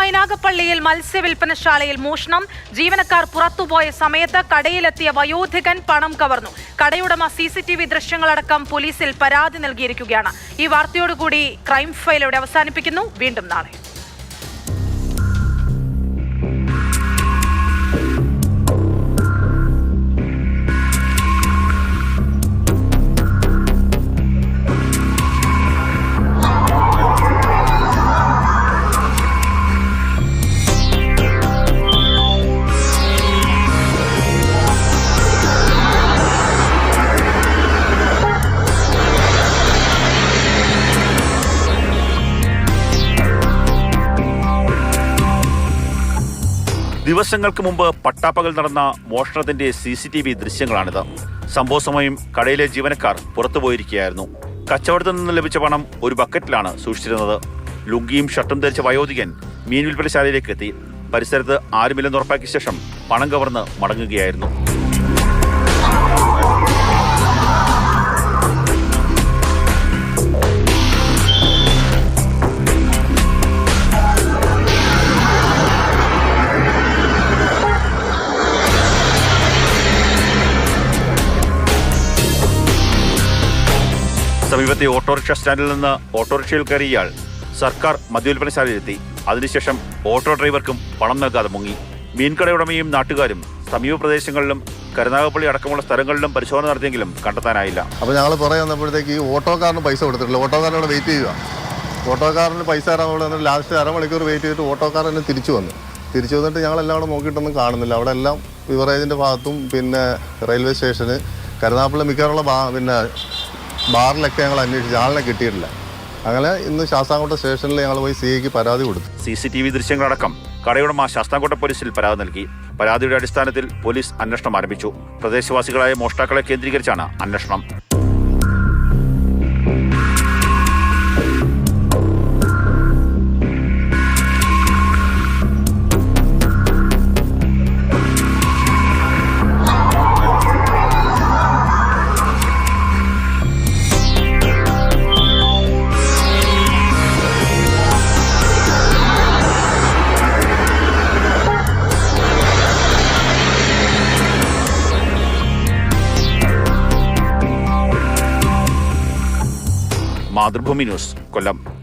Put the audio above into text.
മൈനാഗപ്പള്ളിയിൽ മത്സ്യവിൽപ്പനശാലയിൽ മോഷണം. ജീവനക്കാർ പുറത്തുപോയ സമയത്ത് കടയിലെത്തിയ വയോധികൻ പണം കവർന്നു. കടയുടമ CCTV ദൃശ്യങ്ങളടക്കം പോലീസിൽ പരാതി നൽകിയിരിക്കുകയാണ്. ഈ വാർത്തയോടുകൂടി ക്രൈം ഫയൽ ഇവിടെ അവസാനിപ്പിക്കുന്നു. വീണ്ടും നാളെ. ദിവസങ്ങൾക്ക് മുമ്പ് പട്ടാപ്പകൽ നടന്ന മോഷണത്തിന്റെ CCTV ദൃശ്യങ്ങളാണിത്. സംഭവ സമയം കടയിലെ ജീവനക്കാർ പുറത്തുപോയിരിക്കുകയായിരുന്നു. കച്ചവടത്തിൽ നിന്ന് ലഭിച്ച പണം ഒരു ബക്കറ്റിലാണ് സൂക്ഷിച്ചിരുന്നത്. ലുങ്കിയും ഷർട്ടും ധരിച്ച വയോധികൻ മീൻ വിൽപ്പനശാലയിലേക്ക് എത്തി. പരിസരത്ത് ആരുമില്ലെന്ന് ഉറപ്പാക്കിയ ശേഷം പണം കവർന്ന് മടങ്ങുകയായിരുന്നു. സമീപത്തെ ഓട്ടോറിക്ഷ സ്റ്റാൻഡിൽ നിന്ന് ഓട്ടോറിക്ഷയിൽ കയറിയ ഇയാൾ സർക്കാർ മദ്യവിൽപ്പനശാലയിലെത്തി. അതിനുശേഷം ഓട്ടോ ഡ്രൈവർക്കും പണം നൽകാതെ മുങ്ങി. മീൻകടയുടമയും നാട്ടുകാരും സമീപ പ്രദേശങ്ങളിലും കരുനാഗപ്പള്ളി അടക്കമുള്ള സ്ഥലങ്ങളിലും പരിശോധന നടത്തിയെങ്കിലും കണ്ടെത്താനായില്ല. അപ്പോൾ ഞങ്ങൾ പുറകെ വന്നപ്പോഴത്തേക്ക് ഈ ഓട്ടോക്കാരന് പൈസ കൊടുത്തിട്ടില്ല. ഓട്ടോക്കാരനോട് വെയിറ്റ് ചെയ്യുക. ഓട്ടോക്കാരന് പൈസ തരാൻ ഇവിടെ ലാസ്റ്റ് അരമണിക്കൂർ വെയിറ്റ് ചെയ്തിട്ട് ഓട്ടോക്കാരന് തിരിച്ചു വന്നിട്ട് ഞങ്ങളെല്ലാം അവിടെ നോക്കിയിട്ടൊന്നും കാണുന്നില്ല. അവിടെ എല്ലാം ബിവറേജിൻ്റെ ഭാഗത്തും പിന്നെ റെയിൽവേ സ്റ്റേഷന് കരുനാഗപ്പള്ളി മിക്കവാറുള്ള പിന്നെ ബാറിലൊക്കെ ഞങ്ങൾ അന്വേഷിച്ച് ആളിനെ കിട്ടിയിട്ടില്ല. അങ്ങനെ ഇന്ന് ശാസ്താംകോട്ട സ്റ്റേഷനിൽ ഞങ്ങൾ പോയി CIക്ക് പരാതി കൊടുത്തു. CCTV ദൃശ്യങ്ങളടക്കം കടയുടമ ശാസ്താംകോട്ട പോലീസിൽ പരാതി നൽകി. പരാതിയുടെ അടിസ്ഥാനത്തിൽ പോലീസ് അന്വേഷണം ആരംഭിച്ചു. പ്രദേശവാസികളായ മോഷ്ടാക്കളെ കേന്ദ്രീകരിച്ചാണ് അന്വേഷണം. മാതൃഭൂമി ന്യൂസ്, കൊല്ലം.